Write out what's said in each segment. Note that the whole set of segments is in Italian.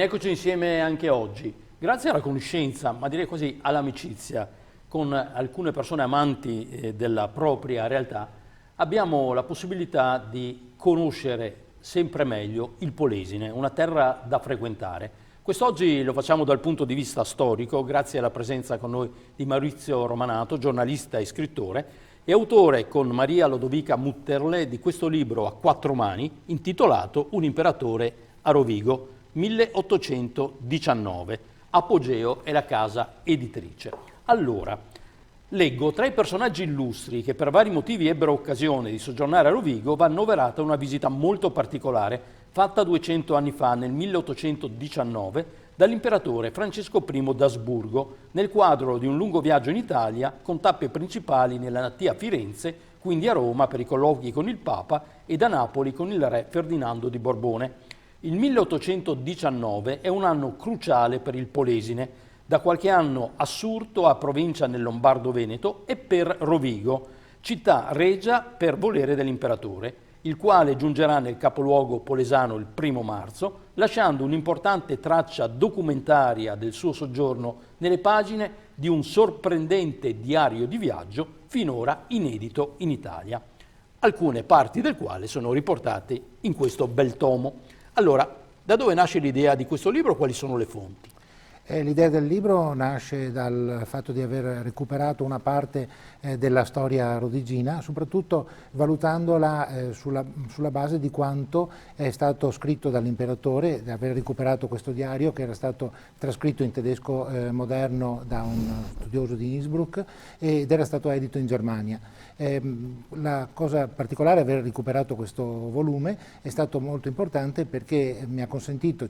eccoci insieme anche oggi. Grazie alla conoscenza, ma direi quasi all'amicizia, con alcune persone amanti della propria realtà, abbiamo la possibilità di conoscere sempre meglio il Polesine, una terra da frequentare. Quest'oggi lo facciamo dal punto di vista storico, grazie alla presenza con noi di Maurizio Romanato, giornalista e scrittore, e autore con Maria Lodovica Mutterle di questo libro a quattro mani intitolato Un imperatore a Rovigo, 1819. Apogeo è la casa editrice. Allora, leggo: tra i personaggi illustri che per vari motivi ebbero occasione di soggiornare a Rovigo va annoverata una visita molto particolare fatta 200 anni fa, nel 1819, dall'imperatore Francesco I d'Asburgo, nel quadro di un lungo viaggio in Italia con tappe principali nella natia Firenze, quindi a Roma per i colloqui con il Papa e da Napoli con il re Ferdinando di Borbone. Il 1819 è un anno cruciale per il Polesine, da qualche anno assurto a provincia nel Lombardo-Veneto e per Rovigo, città regia per volere dell'imperatore, il quale giungerà nel capoluogo polesano il 1° marzo, lasciando un'importante traccia documentaria del suo soggiorno nelle pagine di un sorprendente diario di viaggio finora inedito in Italia, alcune parti del quale sono riportate in questo bel tomo. Allora, da dove nasce l'idea di questo libro? Quali sono le fonti? L'idea del libro nasce dal fatto di aver recuperato una parte della storia rodigina, soprattutto valutandola sulla base di quanto è stato scritto dall'imperatore, di aver recuperato questo diario che era stato trascritto in tedesco moderno da un studioso di Innsbruck ed era stato edito in Germania. La cosa particolare è aver recuperato questo volume, è stato molto importante perché ci ha consentito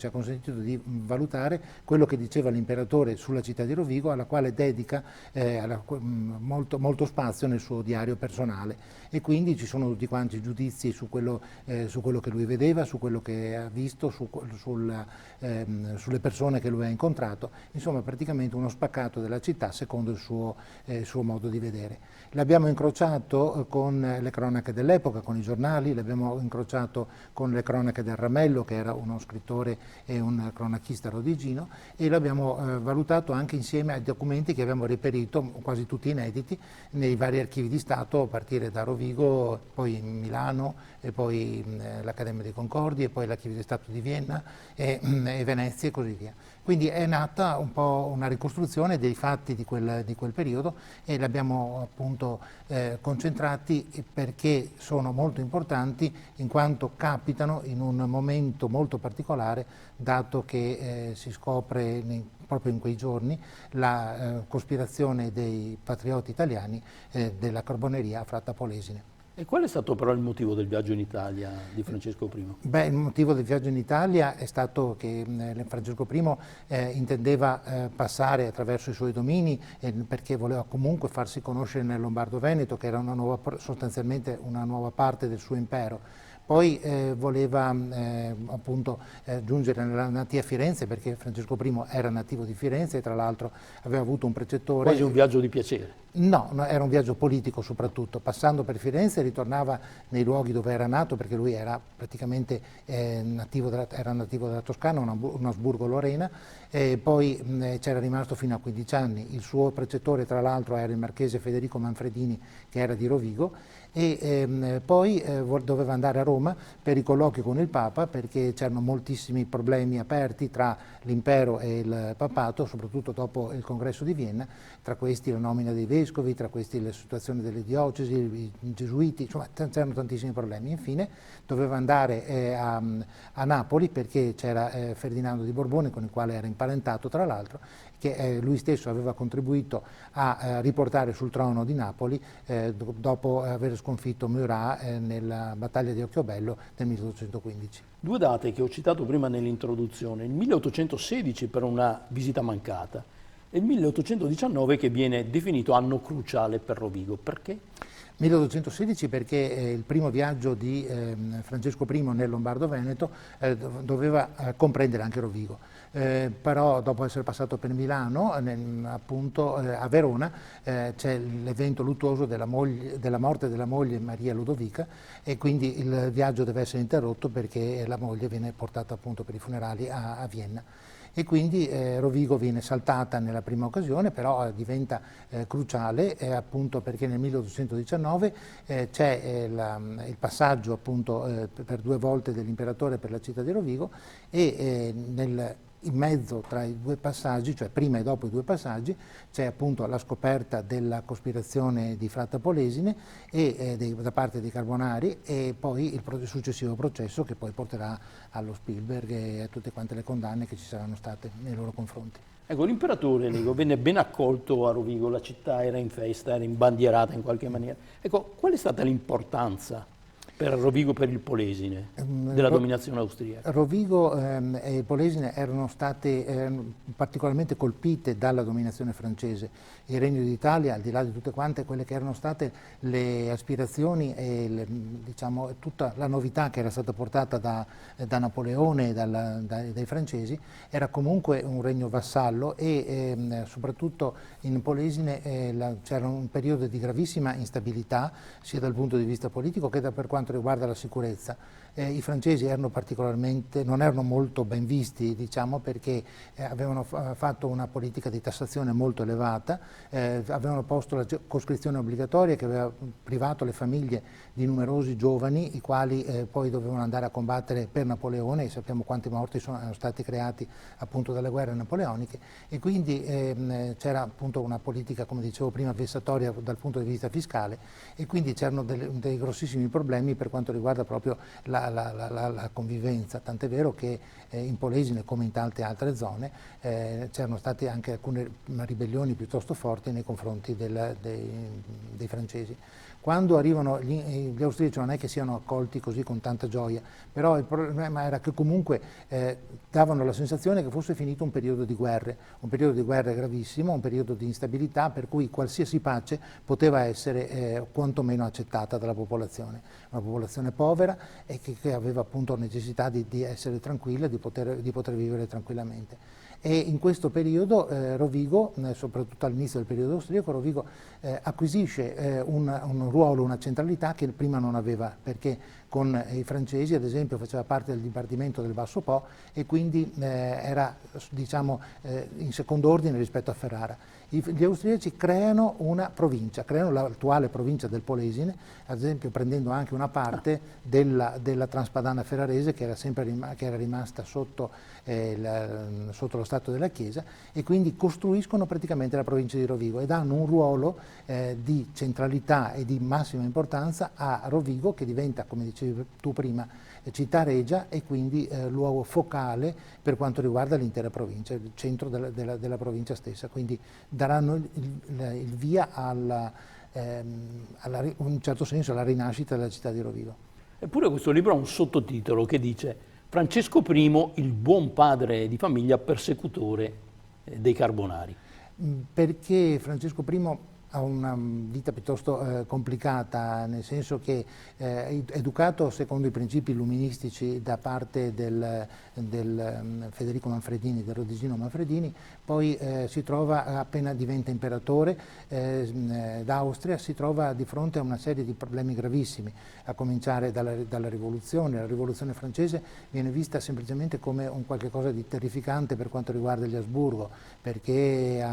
di valutare quello che diceva l'imperatore sulla città di Rovigo, alla quale dedica molto spazio nel suo diario personale, e quindi ci sono tutti quanti i giudizi su quello che lui vedeva, su quello che ha visto, sulle persone che lui ha incontrato, insomma praticamente uno spaccato della città secondo il suo modo di vedere. L'abbiamo incrociato con le cronache dell'epoca, con i giornali, l'abbiamo incrociato con le cronache del Ramello, che era uno scrittore e un cronachista rodigino, e l'abbiamo valutato anche insieme ai documenti che abbiamo reperito, quasi tutti inediti, nei vari archivi di Stato, a partire da Rovigo, poi Milano, e poi l'Accademia dei Concordi, e poi l'Archivio di Stato di Vienna e Venezia e così via. Quindi è nata un po' una ricostruzione dei fatti di quel periodo e li abbiamo appunto concentrati perché sono molto importanti in quanto capitano in un momento molto particolare, dato che si scopre proprio in quei giorni la cospirazione dei patrioti italiani della Carboneria a Fratta Polesine. E qual è stato però il motivo del viaggio in Italia di Francesco I? Beh, il motivo del viaggio in Italia è stato che Francesco I intendeva passare attraverso i suoi domini perché voleva comunque farsi conoscere nel Lombardo-Veneto, che era sostanzialmente una nuova parte del suo impero. Poi voleva appunto giungere nella natia Firenze, perché Francesco I era nativo di Firenze e tra l'altro aveva avuto un precettore. Quasi un viaggio di piacere. No, era un viaggio politico soprattutto. Passando per Firenze ritornava nei luoghi dove era nato, perché lui era praticamente nativo della Toscana, un Asburgo-Lorena, e poi c'era rimasto fino a 15 anni. Il suo precettore tra l'altro era il marchese Federico Manfredini, che era di Rovigo, e poi doveva andare a Roma per i colloqui con il Papa, perché c'erano moltissimi problemi aperti tra l'impero e il papato, soprattutto dopo il congresso di Vienna, tra questi la nomina dei vescovi, tra questi la situazione delle diocesi, i gesuiti, insomma c'erano tantissimi problemi. Infine doveva andare a Napoli perché c'era Ferdinando di Borbone, con il quale era imparentato tra l'altro, che lui stesso aveva contribuito a riportare sul trono di Napoli dopo aver sconfitto Murat nella battaglia di Occhiobello del 1815. Due date che ho citato prima nell'introduzione: il 1816 per una visita mancata È il 1819 che viene definito anno cruciale per Rovigo. Perché? 1816 perché il primo viaggio di Francesco I nel Lombardo-Veneto doveva comprendere anche Rovigo. Però dopo essere passato per Milano, appunto a Verona c'è l'evento luttuoso della morte della moglie Maria Ludovica, e quindi il viaggio deve essere interrotto perché la moglie viene portata appunto per i funerali a Vienna. E quindi Rovigo viene saltata nella prima occasione, però diventa cruciale appunto perché nel 1819 c'è il passaggio appunto per 2 volte dell'imperatore per la città di Rovigo, e in mezzo tra i 2 passaggi, cioè prima e dopo i 2 passaggi, c'è appunto la scoperta della cospirazione di Fratta Polesine da parte dei Carbonari, e poi il successivo processo che poi porterà allo Spielberg e a tutte quante le condanne che ci saranno state nei loro confronti. Ecco, l'imperatore venne ben accolto a Rovigo, la città era in festa, era imbandierata in qualche maniera. Ecco, qual è stata l'importanza per Rovigo, per il Polesine, della dominazione austriaca? Rovigo e il Polesine erano state particolarmente colpite dalla dominazione francese. Il Regno d'Italia, al di là di tutte quante quelle che erano state le aspirazioni e diciamo, tutta la novità che era stata portata da Napoleone e dai francesi, era comunque un regno vassallo, e soprattutto in Polesine c'era un periodo di gravissima instabilità, sia dal punto di vista politico che per quanto riguarda la sicurezza. I francesi non erano molto ben visti, diciamo, perché avevano fatto una politica di tassazione molto elevata, avevano posto la coscrizione obbligatoria che aveva privato le famiglie di numerosi giovani, i quali poi dovevano andare a combattere per Napoleone, e sappiamo quanti morti sono stati creati appunto dalle guerre napoleoniche, e quindi c'era appunto una politica, come dicevo prima, vessatoria dal punto di vista fiscale, e quindi c'erano dei grossissimi problemi per quanto riguarda proprio la convivenza, tant'è vero che in Polesine, come in tante altre zone, c'erano state anche alcune ribellioni piuttosto forti nei confronti dei francesi. Quando arrivano gli austriaci non è che siano accolti così con tanta gioia, però il problema era che comunque davano la sensazione che fosse finito un periodo di guerre gravissimo, un periodo di instabilità, per cui qualsiasi pace poteva essere quantomeno accettata dalla popolazione. Una popolazione povera e che aveva appunto necessità di essere tranquilla, di poter vivere tranquillamente. E in questo periodo Rovigo, soprattutto all'inizio del periodo austriaco, Rovigo acquisisce un ruolo, una centralità che prima non aveva, perché con i francesi, ad esempio, faceva parte del Dipartimento del Basso Po, e quindi era, diciamo, in secondo ordine rispetto a Ferrara. Gli austriaci creano una provincia, creano l'attuale provincia del Polesine, ad esempio prendendo anche una parte della Transpadana ferrarese che era rimasta sotto lo Stato della Chiesa, e quindi costruiscono praticamente la provincia di Rovigo e danno un ruolo di centralità e di massima importanza a Rovigo, che diventa, come dicevi tu prima, città regia, e quindi luogo focale per quanto riguarda l'intera provincia, il centro della provincia stessa. Quindi daranno il via in un certo senso alla rinascita della città di Rovigo. Eppure questo libro ha un sottotitolo che dice Francesco I, il buon padre di famiglia persecutore dei Carbonari. Perché Francesco I ha una vita piuttosto complicata, nel senso che educato secondo i principi illuministici da parte del Federico Manfredini, del Rodesino Manfredini, poi si trova, appena diventa imperatore d'Austria, si trova di fronte a una serie di problemi gravissimi, a cominciare dalla rivoluzione. La rivoluzione francese viene vista semplicemente come un qualche cosa di terrificante per quanto riguarda gli Asburgo, perché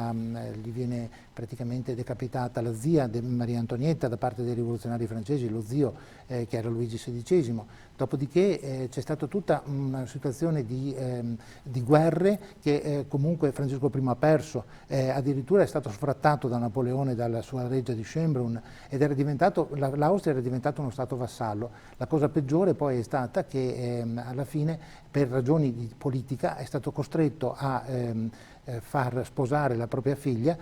gli viene praticamente decapitata la zia Maria Antonietta da parte dei rivoluzionari francesi, lo zio che era Luigi XVI. Dopodiché c'è stata tutta una situazione di guerre che comunque Francesco I ha perso, addirittura è stato sfrattato da Napoleone dalla sua reggia di Schönbrunn, ed l'Austria era diventato uno stato vassallo. La cosa peggiore poi è stata che alla fine, per ragioni di politica, è stato costretto a far sposare la propria figlia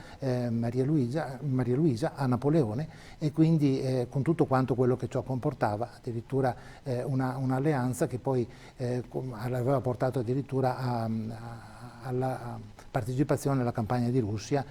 Maria Luisa a Napoleone, e quindi con tutto quanto quello che ciò comportava, addirittura un'alleanza che poi l'aveva portato addirittura partecipazione alla campagna di Russia,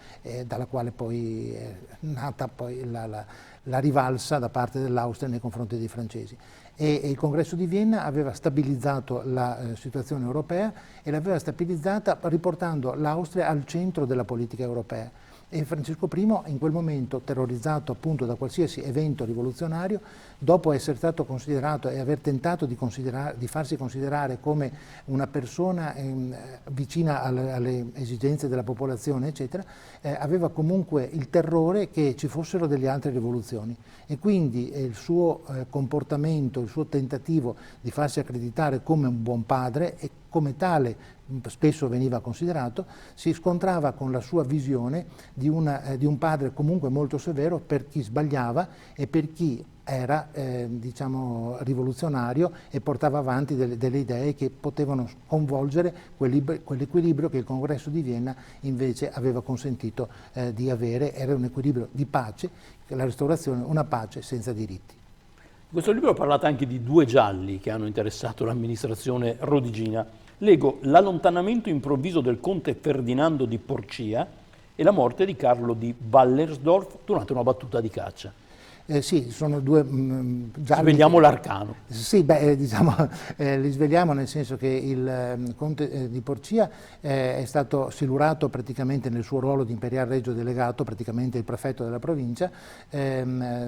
dalla quale poi è nata poi la rivalsa da parte dell'Austria nei confronti dei francesi. E il congresso di Vienna aveva stabilizzato la situazione europea e l'aveva stabilizzata riportando l'Austria al centro della politica europea. E Francesco I, in quel momento terrorizzato appunto da qualsiasi evento rivoluzionario, dopo essere stato considerato e aver tentato di farsi considerare come una persona vicina alle esigenze della popolazione, eccetera, aveva comunque il terrore che ci fossero delle altre rivoluzioni, e quindi il suo comportamento, il suo tentativo di farsi accreditare come un buon padre, e come tale spesso veniva considerato, si scontrava con la sua visione di un padre comunque molto severo per chi sbagliava e per chi era diciamo rivoluzionario e portava avanti delle idee che potevano sconvolgere quell'equilibrio che il congresso di Vienna invece aveva consentito di avere. Era un equilibrio di pace, la restaurazione, una pace senza diritti. In questo libro parlate anche di due gialli che hanno interessato l'amministrazione rodigina. Leggo l'allontanamento improvviso del conte Ferdinando di Porcia e la morte di Carlo di Wallersdorf durante una battuta di caccia. Sì, sono due gialli. Svegliamo l'arcano. Sì, diciamo, li svegliamo nel senso che il conte di Porcia è stato silurato praticamente nel suo ruolo di imperial regio delegato, praticamente il prefetto della provincia,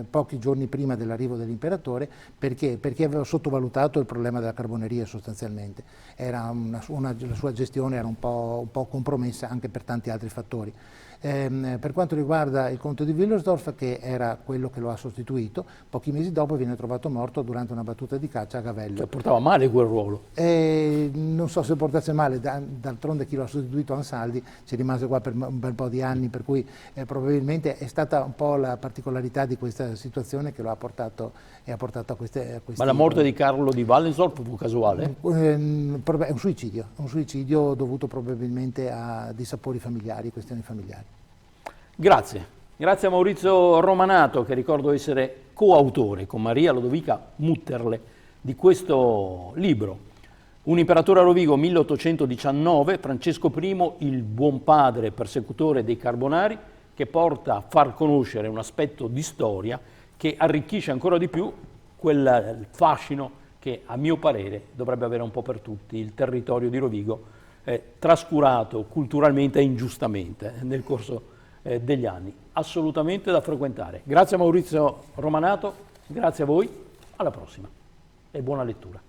pochi giorni prima dell'arrivo dell'imperatore, perché aveva sottovalutato il problema della carboneria sostanzialmente. La sua gestione era un po' compromessa anche per tanti altri fattori. Per quanto riguarda il conte di Willersdorf, che era quello che lo ha sostituito, pochi mesi dopo viene trovato morto durante una battuta di caccia a Gavello. Cioè, portava male quel ruolo? Non so se portasse male, d'altronde chi lo ha sostituito, Ansaldi, ci rimase qua per un bel po' di anni, per cui probabilmente è stata un po' la particolarità di questa situazione che lo ha portato e ha portato a queste Ma la morte di Carlo di Wallersdorf fu casuale? È un suicidio dovuto probabilmente a dissapori familiari, questioni familiari. Grazie a Maurizio Romanato, che ricordo essere coautore con Maria Lodovica Mutterle di questo libro. Un imperatore a Rovigo 1819, Francesco I, il buon padre persecutore dei Carbonari, che porta a far conoscere un aspetto di storia che arricchisce ancora di più quel fascino che a mio parere dovrebbe avere un po' per tutti il territorio di Rovigo, trascurato culturalmente e ingiustamente nel corso degli anni. Assolutamente da frequentare. Grazie a Maurizio Romanato, grazie a voi, alla prossima e buona lettura.